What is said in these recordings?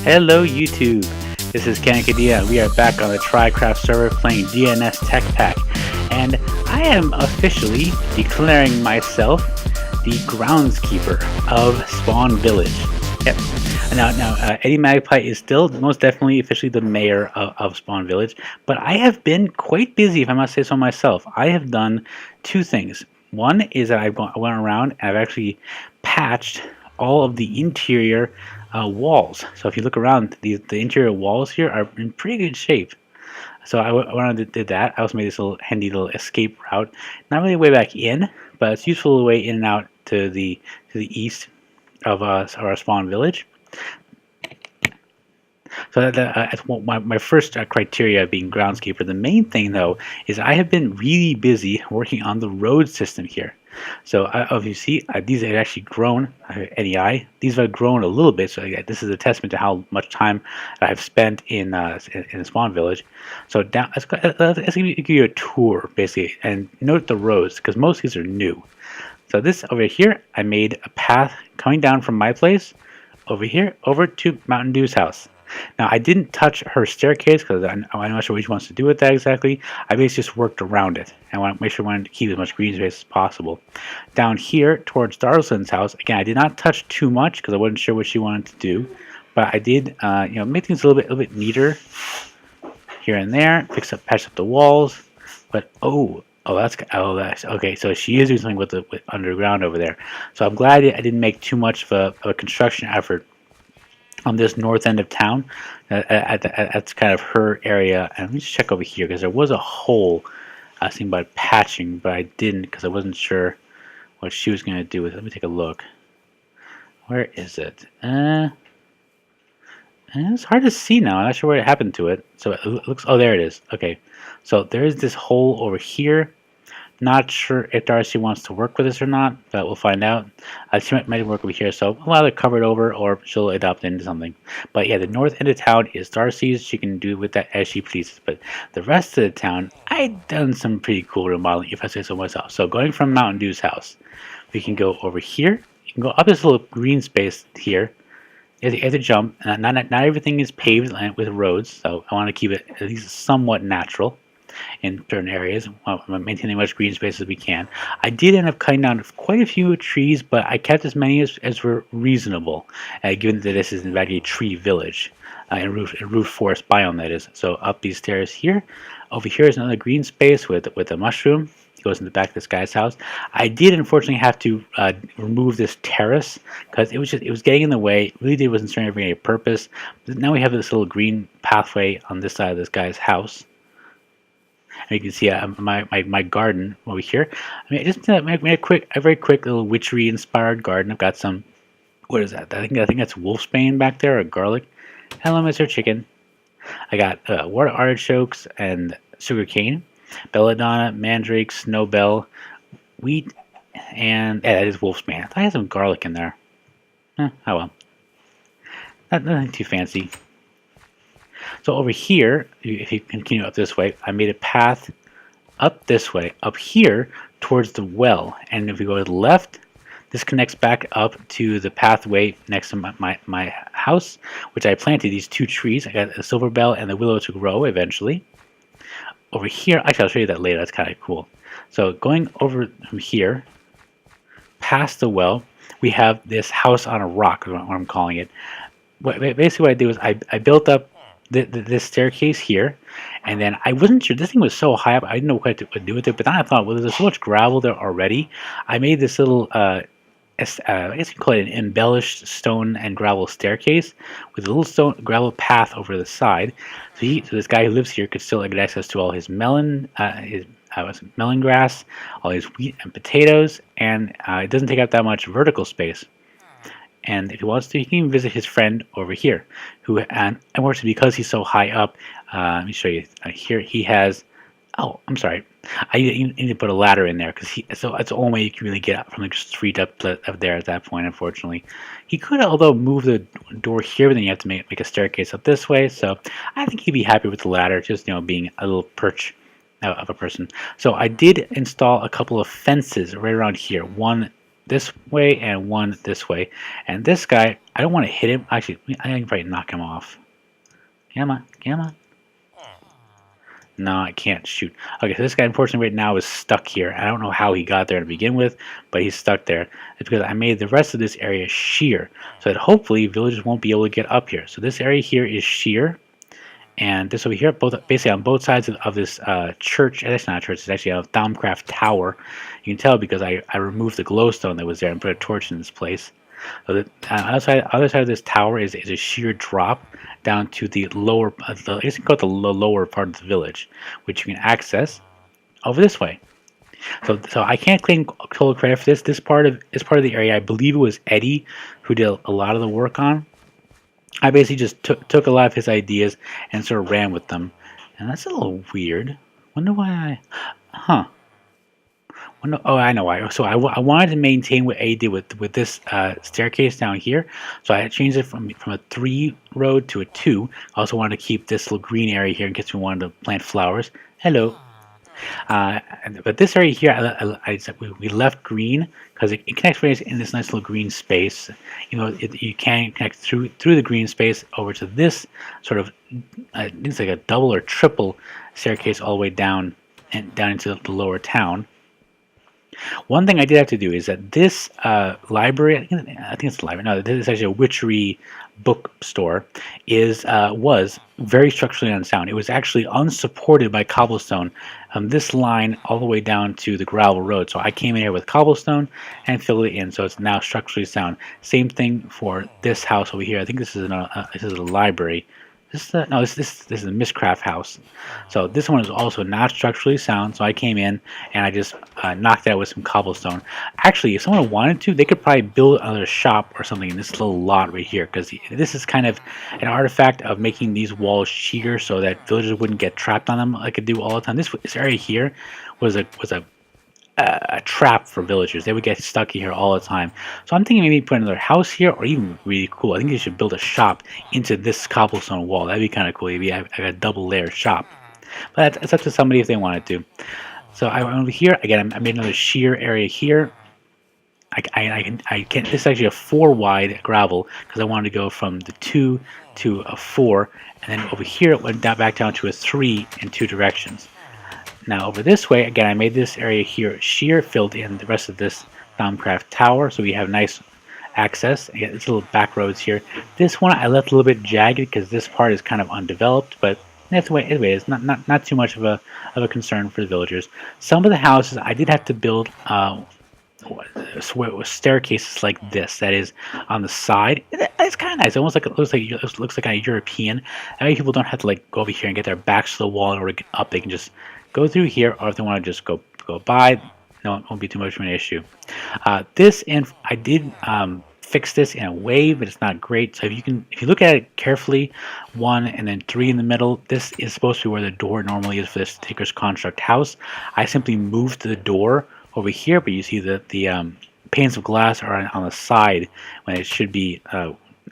Hello YouTube, this is Kanakadea. We are back on the TryCraft server playing DNS Techpack, and I am officially declaring myself the Groundskeeper of Spawn Village. Yep. Now, Eddie Magpie is still most definitely officially the mayor of Spawn Village, but I have been quite busy, if I must say so myself. I have done two things. One is that I went around and I've actually patched all of the interior walls. So if you look around, the interior walls here are in pretty good shape. So I went and did that. I also made this little handy little escape route. Not really a way back in, but it's useful a way in and out to the east of our spawn village. So that's my first criteria of being groundskeeper. The main thing, though, is I have been really busy working on the road system here. So if you see, these have actually grown, NEI. These have grown a little bit, so this is a testament to how much time I've spent in the spawn village. So down, let's give you a tour, basically, and note the roads, because most of these are new. So this over here, I made a path coming down from my place over here, over to Mntdew's house. Now, I didn't touch her staircase because I'm not sure what she wants to do with that exactly. I basically just worked around it. I want to make sure I wanted to keep as much green space as possible. Down here towards Darslyn's house, again, I did not touch too much because I wasn't sure what she wanted to do. But I did, make things a little bit neater here and there. Patch up the walls. But that's okay. So she is doing something with underground over there. So I'm glad I didn't make too much of a construction effort on this north end of town. That's kind of her area. And let me just check over here because there was a hole I was thinking about patching, but I didn't because I wasn't sure what she was going to do with it. Let me take a look. Where is it? It's hard to see now. I'm not sure what happened to it. So it looks, oh, there it is. Okay. So there is this hole over here. Not sure if Darcy wants to work with this or not, but we'll find out. She might work over here, so I'll either cover it over or she'll adopt it into something. But yeah, the north end of town is Darcy's. She can do with that as she pleases. But the rest of the town, I've done some pretty cool remodeling, if I say so myself. So going from Mntdew's house, we can go over here. You can go up this little green space here. You have to jump. Not everything is paved with roads, so I want to keep it at least somewhat natural in certain areas, maintaining as much green space as we can. I did end up cutting down quite a few trees, but I kept as many as were reasonable, given that this is in fact a tree village, a root forest biome that is. So up these stairs here, over here is another green space with a mushroom. It goes in the back of this guy's house. I did unfortunately have to remove this terrace because it was getting in the way. It really wasn't serving any purpose. But now we have this little green pathway on this side of this guy's house. And you can see my garden over here. I mean, I just made a very quick little witchery inspired garden. I've got some, what is that? I think that's wolfsbane back there, or garlic. Hello, Mr. Chicken. I got water artichokes and sugarcane, belladonna, mandrake, snowbell, wheat, and that is wolfsbane. I thought I had some garlic in there. Oh well, nothing too fancy. So over here, if you continue up this way, I made a path up this way, up here towards the well. And if we go to the left, this connects back up to the pathway next to my house, which I planted these two trees. I got the silver bell and the willow to grow eventually. Over here, actually I'll show you that later, that's kind of cool. So going over from here, past the well, we have this house on a rock, is what I'm calling it. Basically what I did was I built up this staircase here, and then I wasn't sure, this thing was so high up, I didn't know what to do with it, but then I thought, well, there's so much gravel there already. I made this little, I guess you can call it an embellished stone and gravel staircase with a little gravel path over the side. So this guy who lives here could still get access to all his melon grass, all his wheat and potatoes, and it doesn't take up that much vertical space. And if he wants to, he can even visit his friend over here, who, and unfortunately, because he's so high up, let me show you here. He has, oh, I'm sorry, I need to put a ladder in there because so that's the only way you can really get up from the street up there at that point. Unfortunately, he could, although, move the door here, but then you have to make a staircase up this way. So I think he'd be happy with the ladder, just being a little perch of a person. So I did install a couple of fences right around here. One this way and one this way. And this guy, I don't want to hit him. Actually, I can probably knock him off. Come on, come on. No, I can't shoot. Okay, so this guy, unfortunately, right now is stuck here. I don't know how he got there to begin with, but he's stuck there. It's because I made the rest of this area sheer, so that hopefully villagers won't be able to get up here. So this area here is sheer, and this over here, basically on both sides of this church. It's not a church. It's actually a TryCraft tower. You can tell because I removed the glowstone that was there and put a torch in this place. So the other side of this tower is a sheer drop down to the lower, I guess you can call it the lower part of the village, which you can access over this way. So I can't claim total credit for this. This part of the area, I believe it was Eddie who did a lot of the work on. I basically just took a lot of his ideas and sort of ran with them, and that's a little weird. Wonder why huh? Oh, I know why. So I wanted to maintain what A did with this staircase down here. So I changed it from a 3 road to a 2. I also wanted to keep this little green area here in case we wanted to plant flowers. Hello. But this area here, we left green because it connects right in this nice little green space. You know, you can connect through the green space over to this sort of, it's like a double or triple staircase all the way down and down into the lower town. One thing I did have to do is that this library, I think it's a library. No, this is actually a witchery bookstore. Was very structurally unsound. It was actually unsupported by cobblestone. This line all the way down to the gravel road. So I came in here with cobblestone and filled it in, so it's now structurally sound. Same thing for this house over here. I think this is a library. This is a Mistcraft house. So this one is also not structurally sound. So I came in and I just knocked it out with some cobblestone. Actually, if someone wanted to, they could probably build another shop or something in this little lot right here, because this is kind of an artifact of making these walls sheer so that villagers wouldn't get trapped on them like I do all the time. This area here was a trap for villagers. They would get stuck here all the time. So I'm thinking maybe put another house here, or even really cool, I think you should build a shop into this cobblestone wall. That'd be kind of cool. Maybe have a double layer shop. But it's up to somebody if they wanted to. So I went over here again. I made another sheer area here. I can't. This is actually a 4 wide gravel because I wanted to go from the 2 to a 4, and then over here it went back down to a 3 in 2 directions. Now over this way, again, I made this area here sheer, filled in the rest of this TryCraft tower, so we have nice access. Again, these little back roads here. This one I left a little bit jagged because this part is kind of undeveloped, but that's the way. Anyway, it's not too much of a concern for the villagers. Some of the houses I did have to build staircases like this. That is on the side. It's kind of nice. It almost like it looks like a European. That way people don't have to like go over here and get their backs to the wall in order to get up. They can just go through here, or if they want to just go by, no, it won't be too much of an issue. I did fix this in a way, but it's not great. So if you look at it carefully, 1 and then 3 in the middle, this is supposed to be where the door normally is for this Tinker's Construct house. I simply moved the door over here, but you see that the panes of glass are on the side when it should be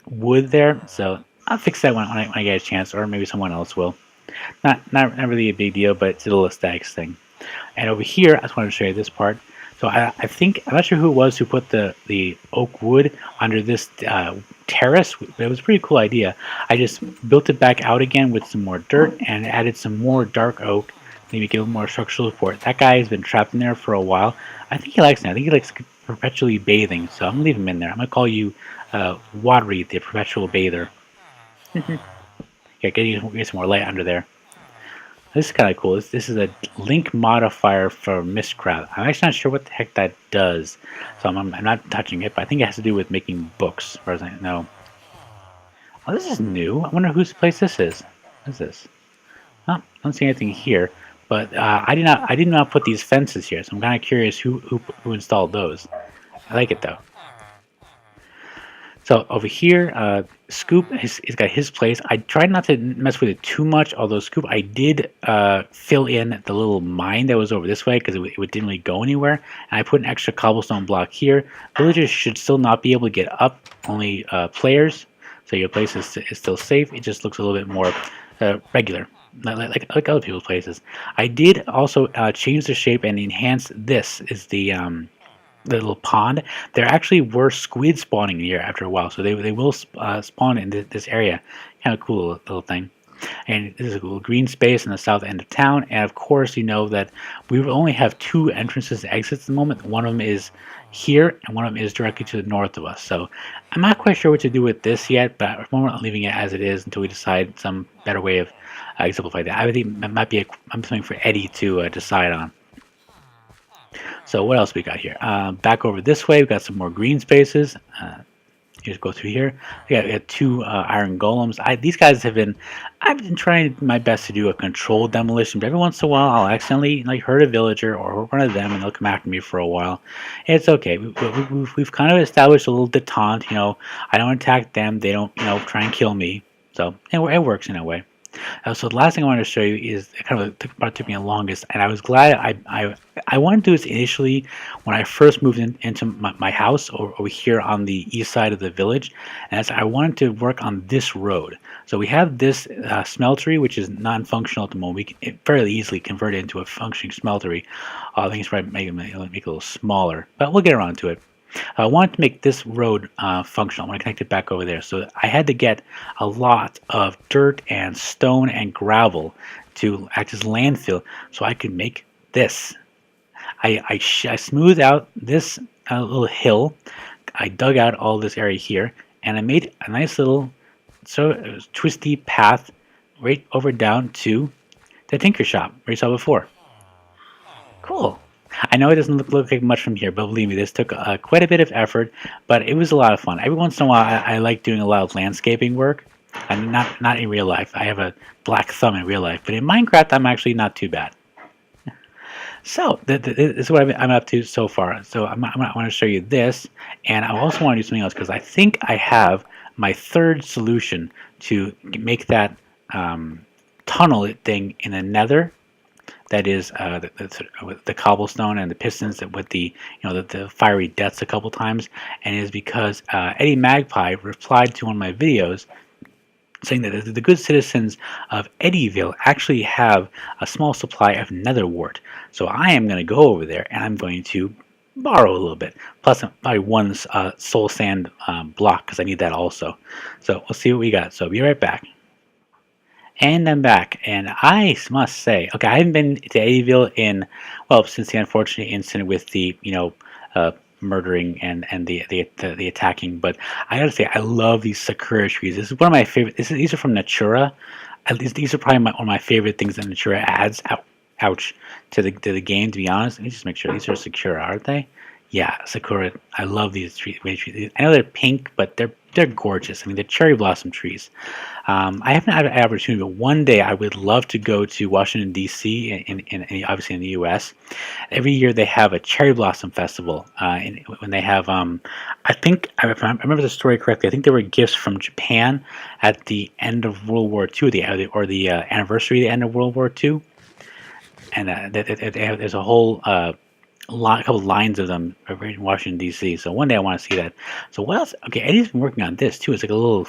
wood there. So I'll fix that when I get a chance, or maybe someone else will. Not really a big deal, but it's a little aesthetics thing. And over here, I just wanted to show you this part. So I think, I'm not sure who it was who put the oak wood under this terrace, but it was a pretty cool idea. I just built it back out again with some more dirt and added some more dark oak, maybe give it more structural support. That guy has been trapped in there for a while. I think he likes it. I think he likes perpetually bathing, so I'm going to leave him in there. I'm going to call you Watery, the perpetual bather. Yeah, get some more light under there. This is kind of cool. This is a link modifier for Mistcraft. I'm actually not sure what the heck that does, so I'm not touching it, but I think it has to do with making books, as far as I know. Oh, this is new. I wonder whose place this is. What is this? Oh, I don't see anything here, but I did not put these fences here, so I'm kind of curious who installed those. I like it though. So over here, Scoop has got his place. I tried not to mess with it too much, although Scoop, I did fill in the little mine that was over this way because it didn't really go anywhere. And I put an extra cobblestone block here. Villagers should still not be able to get up, only players. So your place is still safe. It just looks a little bit more regular, like other people's places. I did also change the shape and enhance this. Is the the little pond, there actually were squid spawning here after a while. So they will spawn in this area. Kind of cool little thing. And this is a little green space in the south end of town. And of course, you know that we will only have two entrances and exits at the moment. One of them is here, and one of them is directly to the north of us. So I'm not quite sure what to do with this yet, but at the moment I'm leaving it as it is until we decide some better way of exemplifying that. I think that might be something for Eddie to decide on. So what else we got here? Back over this way, we've got some more green spaces. You just go through here. We got two iron golems. These guys have been. I've been trying my best to do a controlled demolition, but every once in a while I'll accidentally hurt a villager or one of them, and they'll come after me for a while. It's okay. We've kind of established a little detente. I don't attack them. They don't try and kill me. So it works in a way. So the last thing I wanted to show you is kind of took me the longest, and I was glad I wanted to do this initially when I first moved into my house over here on the east side of the village, and that's I wanted to work on this road. So we have this smeltery, which is non-functional at the moment. We can fairly easily convert it into a functioning smeltery. I think it's probably make it a little smaller, but we'll get around to it. I wanted to make this road functional. I want to connect it back over there. So I had to get a lot of dirt and stone and gravel to act as landfill so I could make this. I smoothed out this little hill. I dug out all this area here, and I made a nice little twisty path right over down to the tinker shop where you saw before. Cool. I know it doesn't look like much from here, but believe me, this took quite a bit of effort, but it was a lot of fun. Every once in a while, I like doing a lot of landscaping work. And not in real life. I have a black thumb in real life, but in Minecraft, I'm actually not too bad. So this is what I'm up to so far. So I want to show you this, and I also want to do something else because I think I have my third solution to make that tunnel thing in the Nether. That is the cobblestone and the pistons with the the fiery deaths a couple times, and it is because Eddie Magpie replied to one of my videos saying that the good citizens of Eddieville actually have a small supply of nether wart. So I am going to go over there and I'm going to borrow a little bit, plus probably one soul sand block because I need that also. So we'll see what we got. So I'll be right back. And I'm back, and I must say, okay, I haven't been to Eddieville since the unfortunate incident with the, murdering and the attacking. But I gotta say, I love these sakura trees. This is one of my favorite. These are from Natura. At least these are probably one of my favorite things that Natura adds. Ouch, to the game. To be honest, let me just make sure these are sakura, aren't they? Yeah, sakura. I love these trees. I know they're pink, but they're gorgeous. I mean, they're cherry blossom trees. I haven't had an opportunity, but one day I would love to go to Washington D.C. in obviously in the U.S. Every year they have a cherry blossom festival. When they have, I remember the story correctly. I think there were gifts from Japan at the end of World War II, the anniversary of the end of World War II, and there's a whole. A couple lines of them are in Washington D.C. So one day I want to see that. So what else? Okay, Eddie's been working on this too. It's like a little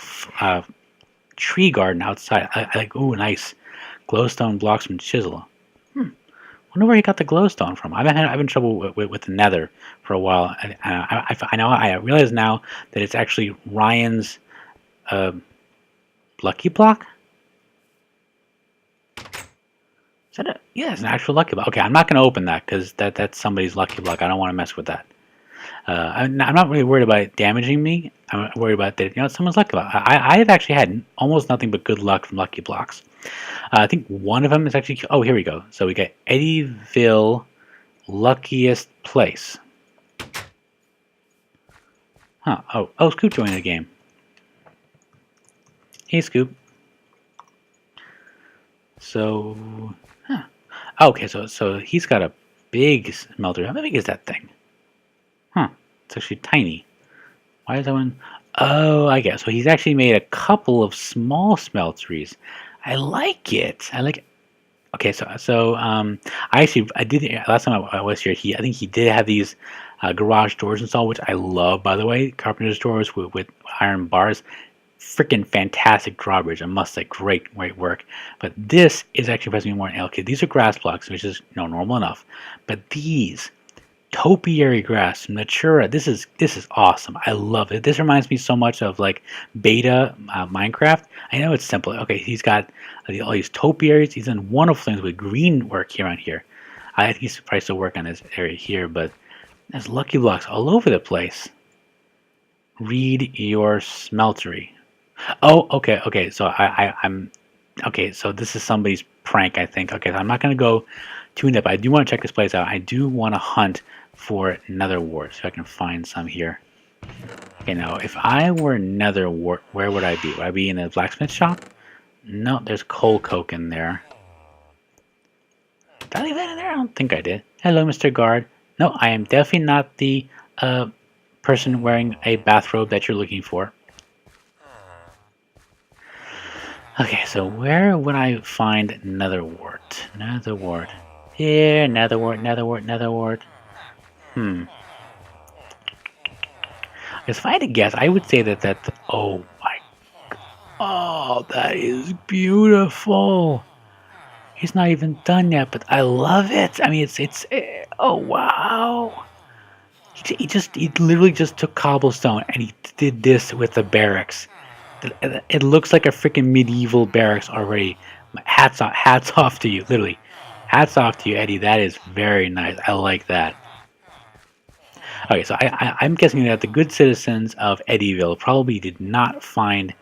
tree garden outside. I like. Ooh, nice glowstone blocks from chisel. Wonder where he got the glowstone from. I've been having trouble with the Nether for a while. I realize now that it's actually Ryan's lucky block. Is that yeah, it's an actual lucky block. Okay, I'm not going to open that because that's somebody's lucky block. I don't want to mess with that. I'm not really worried about it damaging me. I'm worried about that. Someone's lucky block. I've actually had almost nothing but good luck from lucky blocks. I think one of them is actually. Oh, here we go. So we got Eddieville luckiest place. Huh? Oh, Scoop joined the game. Hey, Scoop. So. Okay, so he's got a big smelter. How big is that thing? It's actually tiny. Why is that one? Oh, I guess. So he's actually made a couple of small smelteries. I like it. Okay, so I did last time I was here. I think he did have these garage doors installed, which I love. By the way, carpenter's doors with iron bars. Freaking fantastic drawbridge, I must say, great work. But this is actually impressing me more than okay. These are grass blocks, which is normal enough. But these Topiary grass, Natura. This is awesome. I love it. This reminds me so much of like beta Minecraft. I know it's simple. Okay, he's got all these topiaries. He's done wonderful things with green work here on here. I think he's probably still work on this area here, but there's lucky blocks all over the place. Read your smeltery. Oh, okay, okay. So I'm okay. So this is somebody's prank, I think. Okay, so I'm not gonna go too in depth. I do want to check this place out. I do want to hunt for nether wart, so I can find some here. Okay, now if I were nether wart, where would I be? Would I be in the blacksmith shop? No, there's coal coke in there. Did I leave that in there? I don't think I did. Hello, Mr. Guard. No, I am definitely not the person wearing a bathrobe that you're looking for. Okay, so where would I find nether wart? Nether wart. Here, nether wart, nether wart, nether wart. If I had to guess, I would say that oh my, oh, that is beautiful. He's not even done yet, but I love it. I mean, oh wow. He literally just took cobblestone and he did this with the barracks. It looks like a freaking medieval barracks already. Hats off to you, literally. Hats off to you, Eddie. That is very nice. I like that. Okay, so I'm guessing that the good citizens of Eddyville probably did not find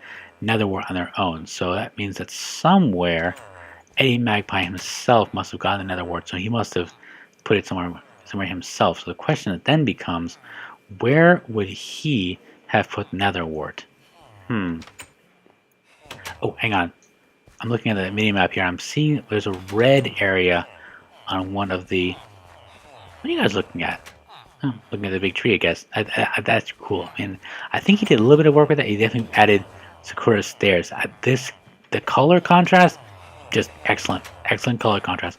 netherwort on their own. So that means that somewhere Eddie Magpie himself must have gotten the netherwort. So he must have put it somewhere himself. So the question that then becomes, where would he have put netherwort? Oh, hang on. I'm looking at the mini map here. I'm seeing there's a red area on one of the. What are you guys looking at? Oh, looking at the big tree, I guess. That's cool. I mean, I think he did a little bit of work with it. He definitely added Sakura stairs. The color contrast, just excellent. Excellent color contrast.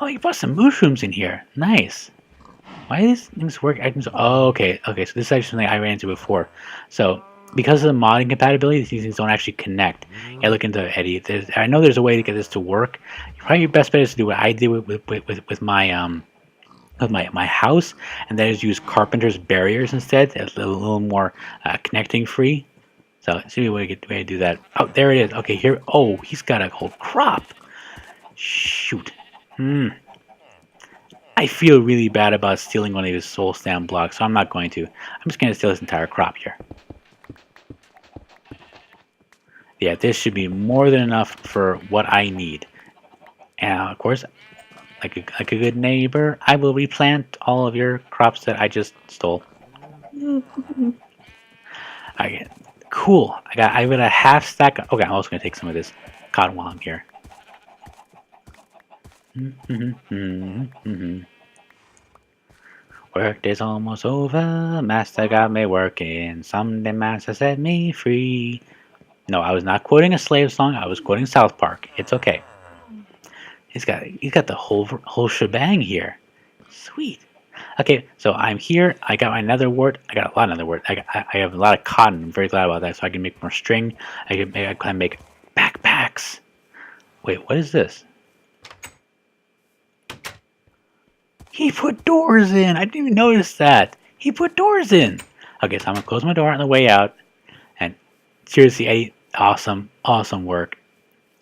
Oh, you brought some mushrooms in here. Nice. Why do these things work? Oh, okay. Okay, so this is actually something I ran into before. So, because of the modding compatibility, these things don't actually connect. Yeah, look into Eddie. I know there's a way to get this to work. Probably your best bet is to do what I did with my house, and that is use carpenter's barriers instead. It's a little more connecting free. So see a way to do that. Oh, there it is. Okay, here. Oh, he's got a whole crop. Shoot. I feel really bad about stealing one of his soul stamp blocks, so I'm not going to. I'm just going to steal this entire crop here. Yeah, this should be more than enough for what I need. And of course, like a good neighbor, I will replant all of your crops that I just stole. Okay, cool. I got a half stack. Okay, I'm also gonna take some of this cotton while I'm here. Work day's almost over. Master got me working. Someday master set me free. No, I was not quoting a slave song. I was quoting South Park. It's okay. He's got the whole shebang here. Sweet. Okay, so I'm here. I got my nether wart. I got a lot of nether wart. I have a lot of cotton. I'm very glad about that. So I can make more string. I can make backpacks. Wait, what is this? He put doors in. I didn't even notice that. He put doors in. Okay, so I'm gonna close my door on the way out. And seriously, Eddie, awesome work.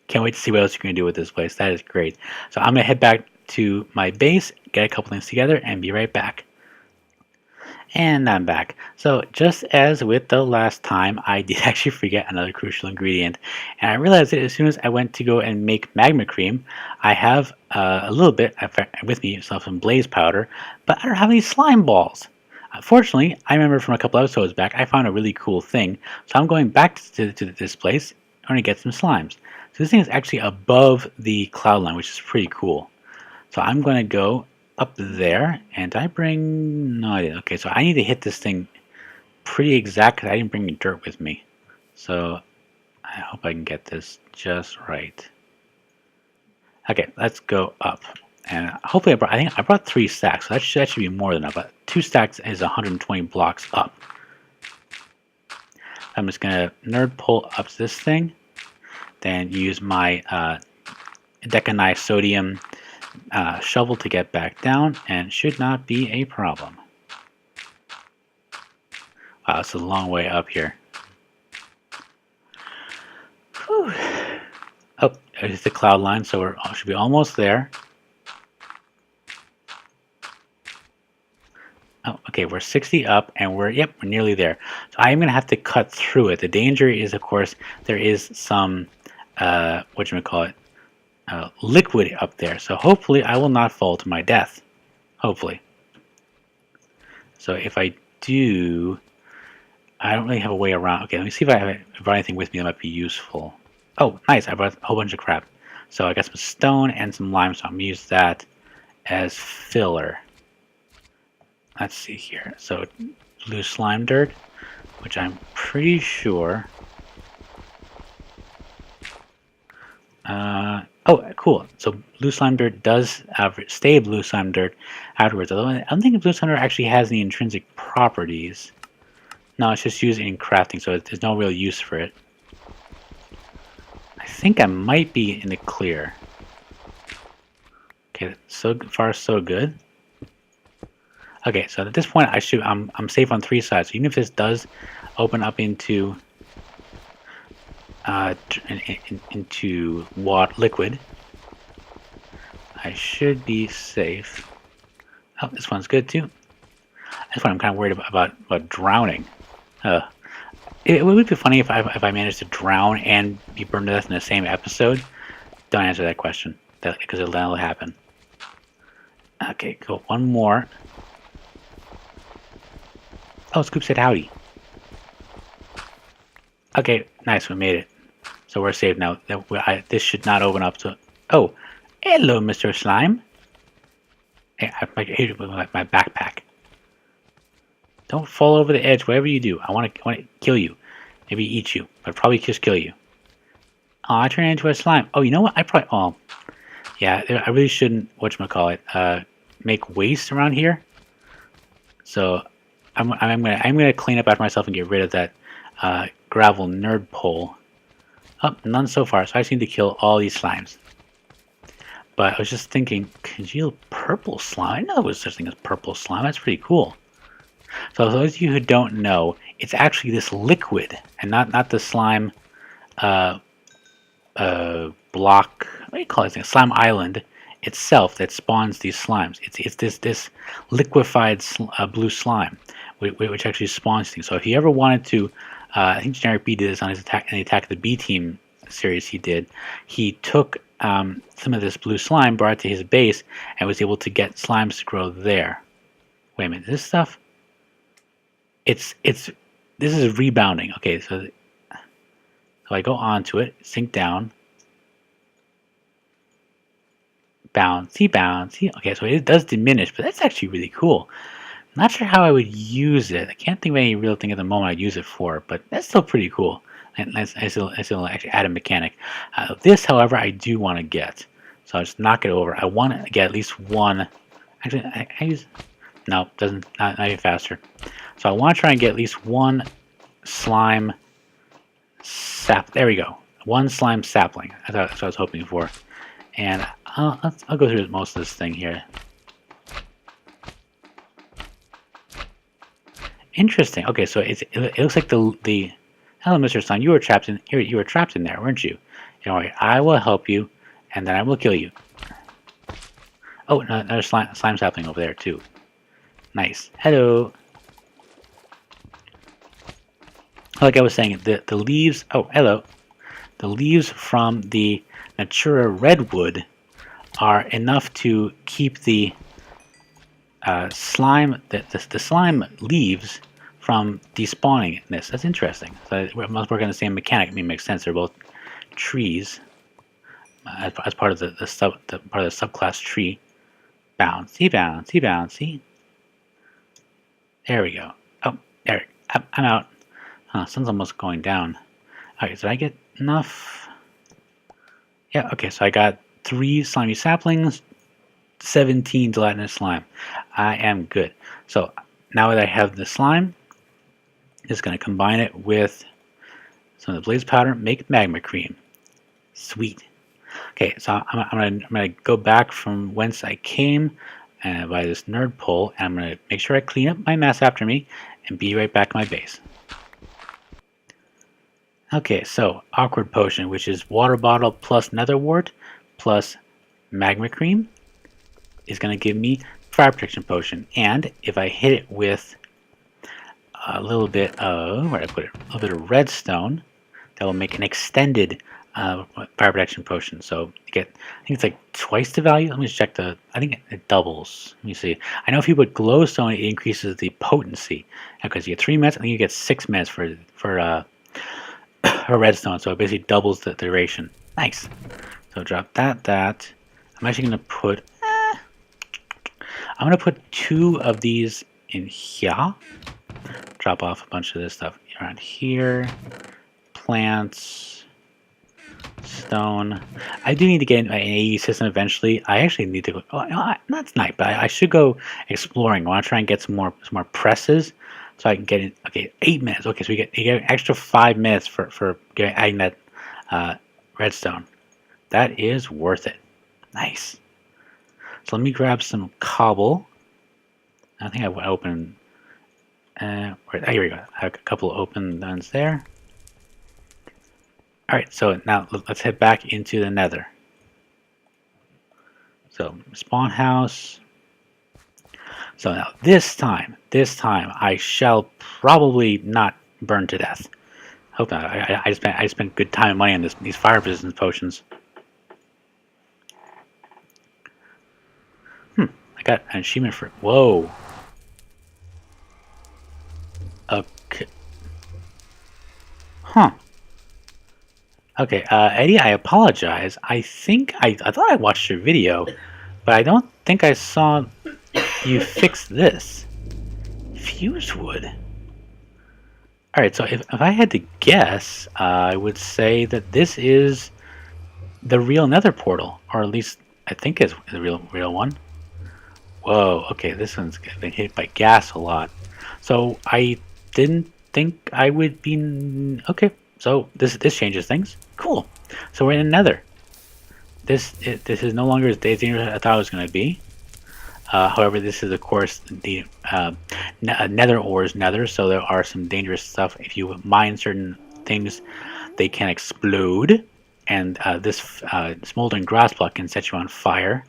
Can't wait to see what else you're going to do with this place. That is great. So I'm going to head back to my base, get a couple things together, and be right back. And I'm back. So just as with the last time, I did actually forget another crucial ingredient. And I realized that as soon as I went to go and make magma cream, I have a little bit with me, some blaze powder, but I don't have any slime balls. Fortunately, I remember from a couple episodes back, I found a really cool thing. So I'm going back to this place in order to get some slimes. So this thing is actually above the cloud line, which is pretty cool. So I'm going to go up there, and I bring... No, I didn't. Okay, so I need to hit this thing pretty exact because I didn't bring any dirt with me. So I hope I can get this just right. Okay, let's go up. And hopefully I think I brought 3 stacks, so that should be more than enough. But 2 stacks is 120 blocks up. I'm just going to nerd pull up this thing. Then use my decanized sodium shovel to get back down, and should not be a problem. Wow, it's a long way up here. Whew. Oh, there's the cloud line, so we should be almost there. Oh, okay, we're 60 up, and we're nearly there. So I'm going to have to cut through it. The danger is, of course, there is some, liquid up there. So hopefully I will not fall to my death. Hopefully. So if I do, I don't really have a way around. Okay, let me see if I brought anything with me that might be useful. Oh, nice, I brought a whole bunch of crap. So I got some stone and some limestone. I'm going to use that as filler. Let's see here. So blue slime dirt, which I'm pretty sure. Oh, cool. So blue slime dirt does stay blue slime dirt afterwards. Although I don't think blue slime dirt actually has any intrinsic properties. No, it's just used in crafting, so there's no real use for it. I think I might be in the clear. Okay, so far so good. Okay, so at this point, I'm safe on 3 sides. So even if this does open up into liquid, I should be safe. Oh, this one's good too. That's why I'm kind of worried about drowning. It would be funny if I managed to drown and be burned to death in the same episode. Don't answer that question, because that'll happen. Okay, cool. One more. Oh, Scoop said howdy. Okay, nice, we made it. So we're safe now. This should not open up to... Oh, hello, Mr. Slime. Hey, I hit it with my backpack. Don't fall over the edge, whatever you do. I want to kill you. Maybe eat you, but probably just kill you. Oh, I turned into a slime. Oh, you know what? I probably... Oh, yeah, I really shouldn't, make waste around here. So... I'm gonna clean up after myself and get rid of that gravel nerd pole. Oh, none so far. So I just need to kill all these slimes. But I was just thinking, congealed purple slime. I know there was such a thing as purple slime. That's pretty cool. So for those of you who don't know, it's actually this liquid, and not the slime block. What do you call it? Slime island itself that spawns these slimes. It's this liquefied blue slime, which actually spawns things. So if you ever wanted to, I think Generic B did this on his the Attack of the B Team series he did. He took some of this blue slime, brought it to his base, and was able to get slimes to grow there. Wait a minute, this stuff? This is rebounding. Okay, so I go onto it, sink down. Bouncy, bouncy. Okay, so it does diminish, but that's actually really cool. Not sure how I would use it. I can't think of any real thing at the moment I'd use it for, but that's still pretty cool. And I still actually add a mechanic. This, however, I do want to get. So I'll just knock it over. I want to get at least one. Actually, I use... No, doesn't. Not even faster. So I want to try and get at least one slime sap. There we go. One slime sapling. That's what I was hoping for. And I'll go through most of this thing here. Interesting. Okay, so it looks like the hello, Mr. Slime. You were trapped in here. You were trapped in there, weren't you? Don't worry. I will help you, and then I will kill you. Oh, another slime sapling over there too. Nice. Hello. Like I was saying, the leaves. Oh, hello. The leaves from the Natura redwood are enough to keep the slime, the slime leaves from despawning this. That's interesting. So we must work on the same mechanic. I mean, it makes sense. They're both trees as part of the subclass tree. Bouncy, bouncy, bouncy. There we go. Oh, there. I'm out. Sun's almost going down. All right, did I get enough? Yeah. Okay, so I got 3 slimy saplings, 17 gelatinous slime. I am good. So now that I have the slime, I'm just going to combine it with some of the blaze powder, make magma cream. Sweet. Okay, so I'm gonna go back from whence I came by this nerd pole, and I'm gonna make sure I clean up my mess after me, and be right back at my base. Okay, so awkward potion, which is water bottle plus nether wart plus magma cream, is gonna give me fire protection potion, and if I hit it with a little bit of where I put it, a little bit of redstone, that will make an extended fire protection potion. So you get, I think it's like twice the value. Let me just check the. I think it doubles. Let me see. I know if you put glowstone, it increases the potency because you get 3 minutes. I think you get 6 minutes for a redstone. So it basically doubles the duration. Nice. So drop that. I'm actually gonna put. I'm gonna put 2 of these in here. Drop off a bunch of this stuff around here. Plants, stone. I do need to get an AE system eventually. I actually need to go. Oh, no, not tonight, but I should go exploring. I want to try and get some more presses, so I can get in. Okay, 8 minutes. Okay, so you get an extra 5 minutes for adding that redstone. That is worth it. Nice. So let me grab some cobble. I think I open. Here we go. I have a couple of open ones there. Alright, so now let's head back into the nether. So, spawn house. So now this time, I shall probably not burn to death. Hope not. I spent good time and money on these fire resistance potions. I got an achievement for. Whoa. Okay. Huh. Okay, Eddie, I apologize. I think I thought I watched your video, but I don't think I saw you fix this. Fused wood. Alright, so if I had to guess, I would say that this is the real nether portal, or at least I think it's the real one. Whoa, okay, this one's been hit by gas a lot. So I didn't think I would be... Okay, so this changes things. Cool. So we're in the nether. This is no longer as dangerous as I thought it was going to be. However, this is of course the nether ores nether, so there are some dangerous stuff. If you mine certain things, they can explode, and this smoldering grass block can set you on fire.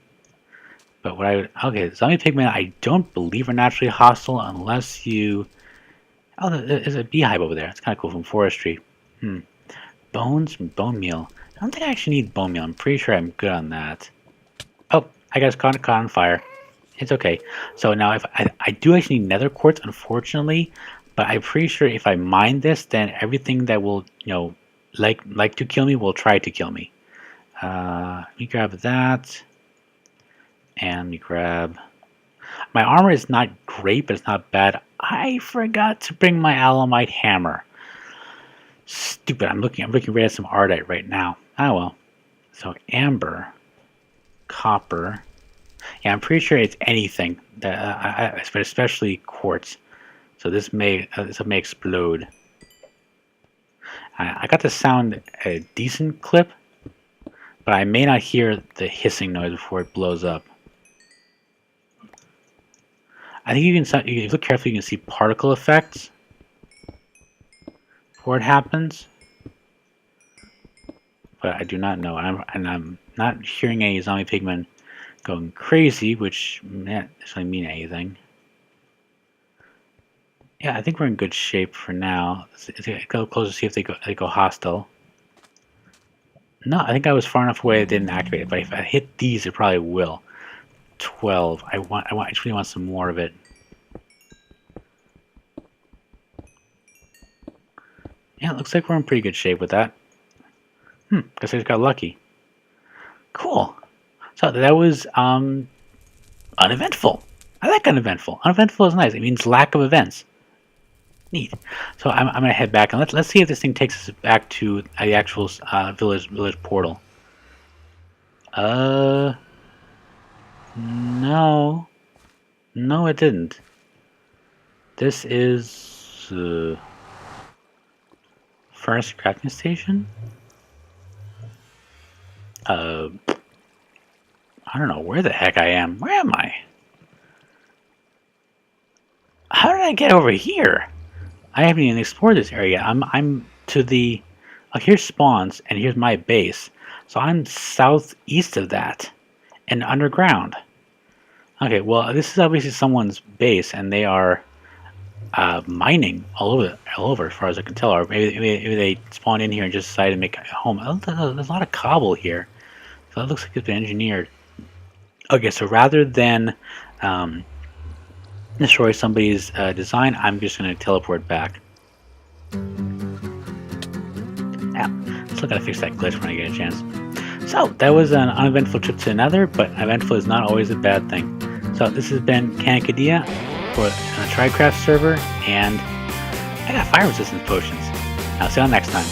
But what okay, zombie pigmen I don't believe are naturally hostile unless you. Oh, there's a beehive over there. It's kind of cool from forestry. Bones and bone meal. I don't think I actually need bone meal. I'm pretty sure I'm good on that. Oh, I got caught on fire. It's okay. So now if I do actually need nether quartz, unfortunately, but I'm pretty sure if I mine this, then everything that will, like to kill me will try to kill me. Let me grab that. And let me grab... My armor is not great, but it's not bad. I forgot to bring my alamite hammer. Stupid. I'm looking right at some ardite right now. Oh well. So amber, copper. Yeah, I'm pretty sure it's anything that, but especially quartz. So this may explode. I got to sound a decent clip, but I may not hear the hissing noise before it blows up. I think if you look carefully, you can see particle effects before it happens. But I do not know, and I'm not hearing any zombie pigmen going crazy, which doesn't really mean anything. Yeah, I think we're in good shape for now. Let's go closer to see if they go hostile. No, I think I was far enough away it didn't activate it, but if I hit these, it probably will. 12. I just really want some more of it. Yeah, it looks like we're in pretty good shape with that. Guess I just got lucky. Cool. So that was uneventful. I like uneventful. Uneventful is nice. It means lack of events. Neat. So I'm gonna head back and let's see if this thing takes us back to the actual village portal. No, it didn't. This is furnace crafting station. I don't know where the heck I am. Where am I? How did I get over here? I haven't even explored this area. I'm to the... Oh, here's spawns, and here's my base. So I'm southeast of that, and underground. Okay, well, this is obviously someone's base, and they are mining all over, as far as I can tell. Or maybe they spawned in here and just decided to make a home. Oh, there's a lot of cobble here, so it looks like it's been engineered. Okay, so rather than destroy somebody's design, I'm just going to teleport back. Now, still gotta fix that glitch when I get a chance. So, that was an uneventful trip to Nether, but eventful is not always a bad thing. So, this has been Kanakadea for a TryCraft server, and I got fire resistance potions. I'll see you all next time.